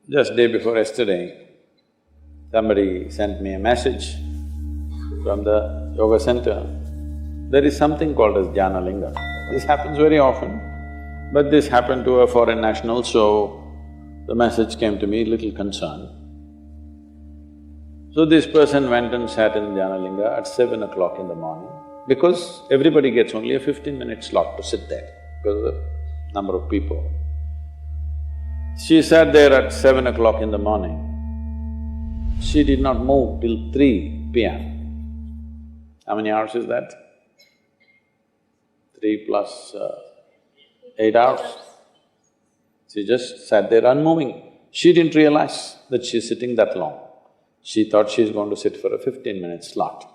Just day before yesterday, somebody sent me a message from the yoga center. There is something called as Jnana Linga. This happens very often, but this happened to a foreign national, so the message came to me little concerned. So this person went and sat in Jnana Linga at 7 o'clock in the morning, because everybody gets only a 15-minute slot to sit there because of the number of people. She sat there at 7 o'clock in the morning. She did not move till 3 p.m. How many hours is that? 3 plus 8 hours. She just sat there unmoving. She didn't realize that she's sitting that long. She thought she's going to sit for a 15-minute slot.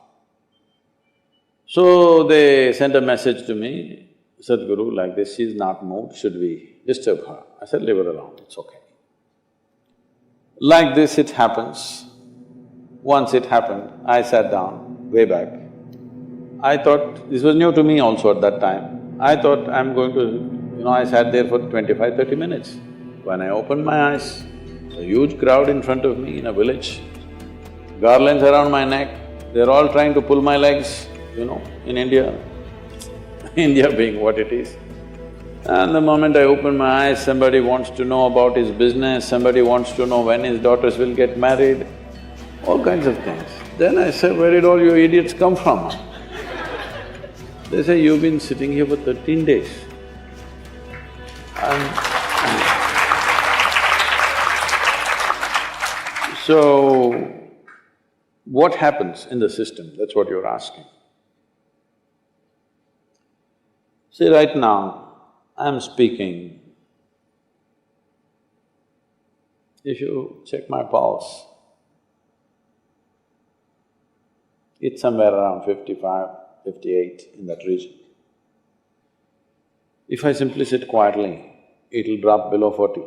So they sent a message to me, Sadhguru, like this, she's not moved, should we disturb her? I said, leave her alone, it's okay. Like this it happens. Once it happened, I sat down way back. I thought, this was new to me also at that time. I thought I'm going to… I sat there for 25–30 minutes. When I opened my eyes, a huge crowd in front of me in a village, garlands around my neck, they're all trying to pull my legs, in India, India being what it is. And the moment I open my eyes, somebody wants to know about his business, somebody wants to know when his daughters will get married, all kinds of things. Then I say, where did all you idiots come from? They say, you've been sitting here for 13 days. So, what happens in the system? That's what you're asking. See, right now, I'm speaking. If you check my pulse, it's somewhere around 55, 58, in that region. If I simply sit quietly, it'll drop below 40.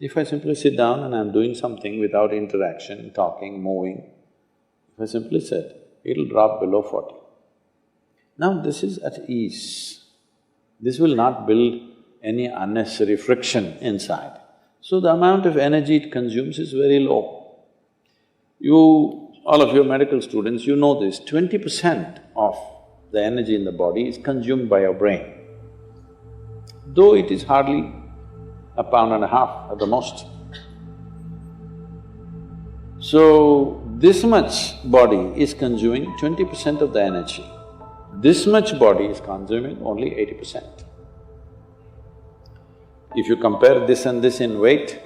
If I simply sit down and I'm doing something without interaction, talking, moving, if I simply sit, it'll drop below 40. Now this is at ease. This will not build any unnecessary friction inside. So the amount of energy it consumes is very low. All of you medical students, you know this, 20% of the energy in the body is consumed by your brain, though it is hardly a pound and a half at the most. So, this much body is consuming 20% of the energy. This much body is consuming only 80%. If you compare this and this in weight,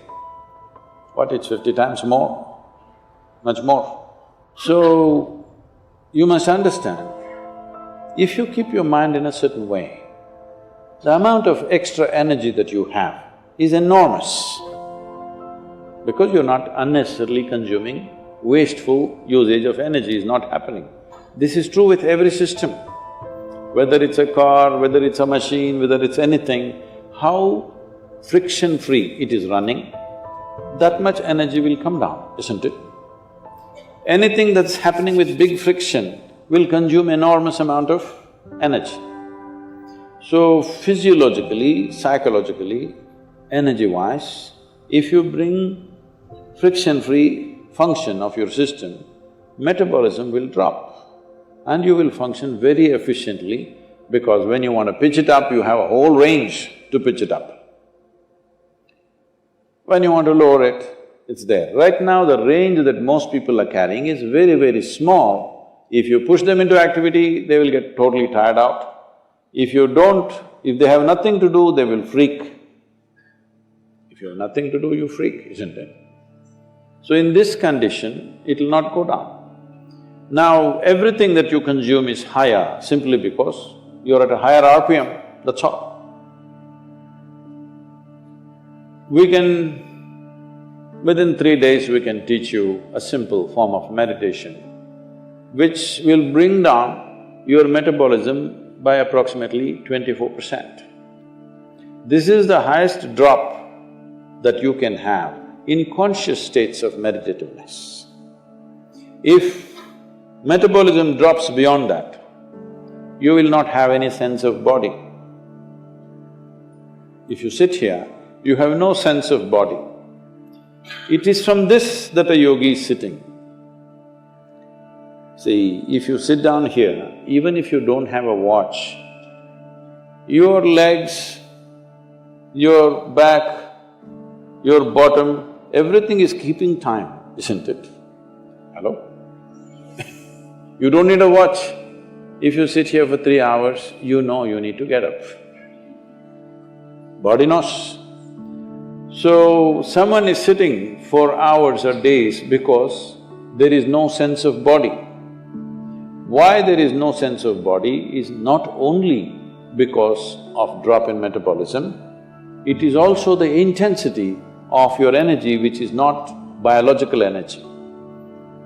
it's 50 times more, much more. So, you must understand, if you keep your mind in a certain way, the amount of extra energy that you have is enormous, because you're not unnecessarily consuming, wasteful usage of energy is not happening. This is true with every system. Whether it's a car, whether it's a machine, whether it's anything, how friction-free it is running, that much energy will come down, isn't it? Anything that's happening with big friction will consume enormous amount of energy. So physiologically, psychologically, energy-wise, if you bring friction-free function of your system, metabolism will drop and you will function very efficiently, because when you want to pitch it up, you have a whole range to pitch it up. When you want to lower it, it's there. Right now, the range that most people are carrying is very, very small. If you push them into activity, they will get totally tired out. If they have nothing to do, they will freak. If you have nothing to do, you freak, isn't it? So in this condition, it'll not go down. Now, everything that you consume is higher simply because you're at a higher RPM, that's all. Within 3 days, we can teach you a simple form of meditation, which will bring down your metabolism by approximately 24%. This is the highest drop that you can have in conscious states of meditativeness. If metabolism drops beyond that, you will not have any sense of body. If you sit here, you have no sense of body. It is from this that a yogi is sitting. See, if you sit down here, even if you don't have a watch, your legs, your back, your bottom, everything is keeping time, isn't it? Hello? You don't need a watch. If you sit here for 3 hours, you know you need to get up. Body knows. So, someone is sitting for hours or days because there is no sense of body. Why there is no sense of body is not only because of drop in metabolism, it is also the intensity of your energy which is not biological energy.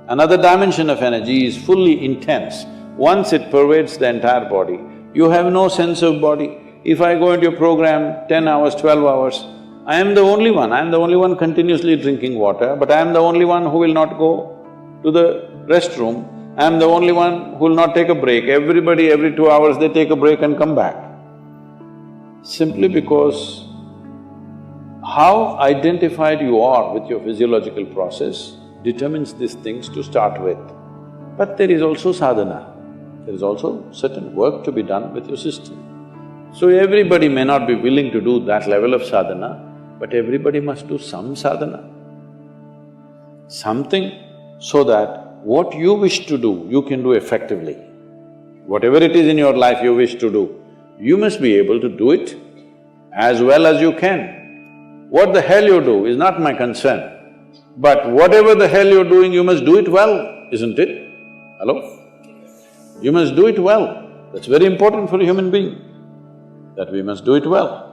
Another dimension of energy is fully intense. Once it pervades the entire body, you have no sense of body. If I go into a program 10 hours, 12 hours, I am the only one continuously drinking water, but I am the only one who will not go to the restroom. I am the only one who will not take a break. Everybody, every 2 hours they take a break and come back. Simply because how identified you are with your physiological process determines these things to start with. But there is also sadhana. There is also certain work to be done with your system. So everybody may not be willing to do that level of sadhana, but everybody must do some sadhana. Something so that what you wish to do, you can do effectively. Whatever it is in your life you wish to do, you must be able to do it as well as you can. What the hell you do is not my concern, but whatever the hell you're doing, you must do it well, isn't it? Hello? You must do it well. That's very important for a human being, that we must do it well.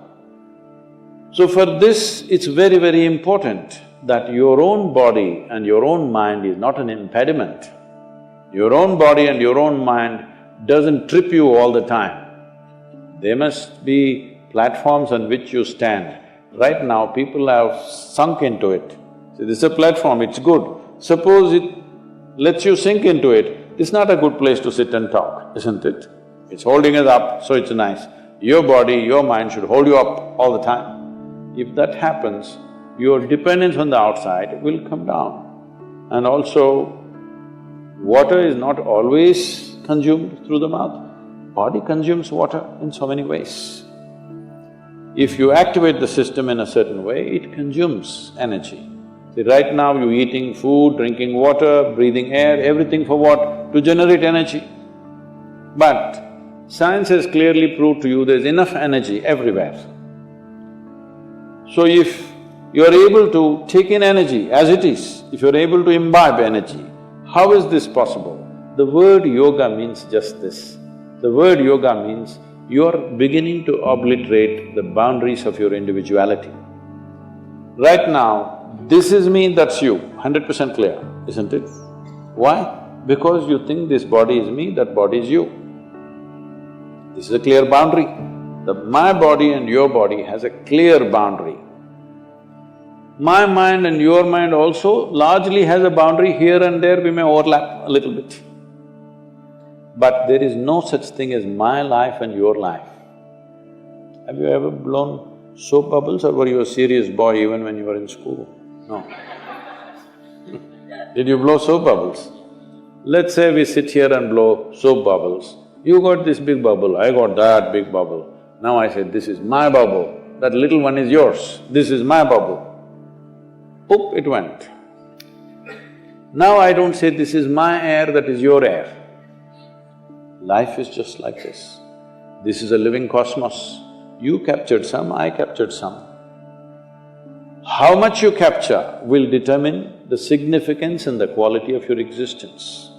So for this, it's very, very important that your own body and your own mind is not an impediment. Your own body and your own mind doesn't trip you all the time. There must be platforms on which you stand. Right now, people have sunk into it. See, this is a platform, it's good. Suppose it lets you sink into it, it's not a good place to sit and talk, isn't it? It's holding us up, so it's nice. Your body, your mind should hold you up all the time. If that happens, your dependence on the outside will come down. And also, water is not always consumed through the mouth. Body consumes water in so many ways. If you activate the system in a certain way, it consumes energy. See, right now you're eating food, drinking water, breathing air, everything for what? To generate energy. But science has clearly proved to you there's enough energy everywhere. So if you're able to take in energy as it is, if you're able to imbibe energy, how is this possible? The word yoga means just this. The word yoga means you're beginning to obliterate the boundaries of your individuality. Right now, this is me, that's you, 100% clear, isn't it? Why? Because you think this body is me, that body is you. This is a clear boundary. My body and your body has a clear boundary. My mind and your mind also largely has a boundary. Here and there we may overlap a little bit. But there is no such thing as my life and your life. Have you ever blown soap bubbles, or were you a serious boy even when you were in school? No. Did you blow soap bubbles? Let's say we sit here and blow soap bubbles. You got this big bubble, I got that big bubble. Now I said, this is my bubble, that little one is yours, this is my bubble. Poop, it went. Now I don't say this is my air, that is your air. Life is just like this. This is a living cosmos. You captured some, I captured some. How much you capture will determine the significance and the quality of your existence.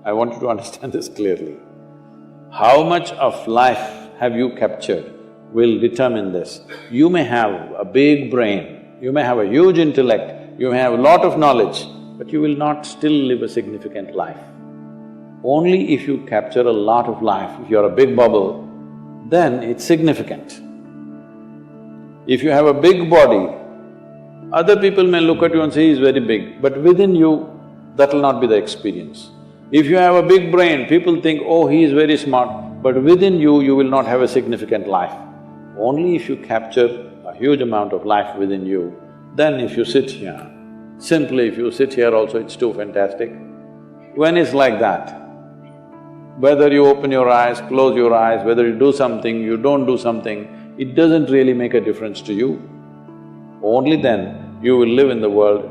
I want you to understand this clearly. How much of life have you captured will determine this. You may have a big brain, you may have a huge intellect, you may have a lot of knowledge, but you will not still live a significant life. Only if you capture a lot of life, if you're a big bubble, then it's significant. If you have a big body, other people may look at you and say, he's very big, but within you, that will not be the experience. If you have a big brain, people think, oh, he is very smart, but within you, you will not have a significant life. Only if you capture a huge amount of life within you, then if you sit here, simply if you sit here also it's too fantastic. When it's like that, whether you open your eyes, close your eyes, whether you do something, you don't do something, it doesn't really make a difference to you. Only then you will live in the world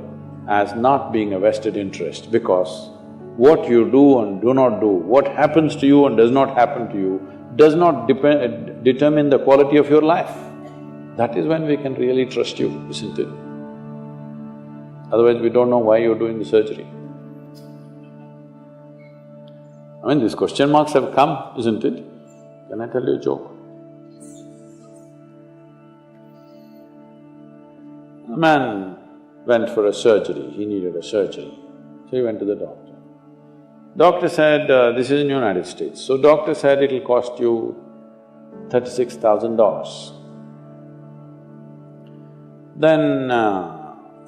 as not being a vested interest, because what you do and do not do, what happens to you and does not happen to you, does not determine the quality of your life. That is when we can really trust you, isn't it? Otherwise we don't know why you're doing the surgery. I mean, these question marks have come, isn't it? Can I tell you a joke? A man went for a surgery, he needed a surgery, so he went to the doctor. Doctor said, this is in United States, so doctor said it'll cost you $36,000. Then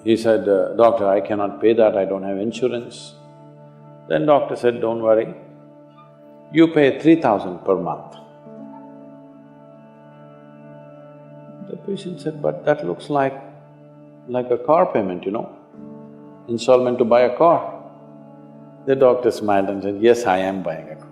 he said, doctor, I cannot pay that, I don't have insurance. Then doctor said, don't worry, you pay 3,000 per month. The patient said, but that looks like a car payment, you know, installment to buy a car. The doctor smiled and said, yes, I am buying a car.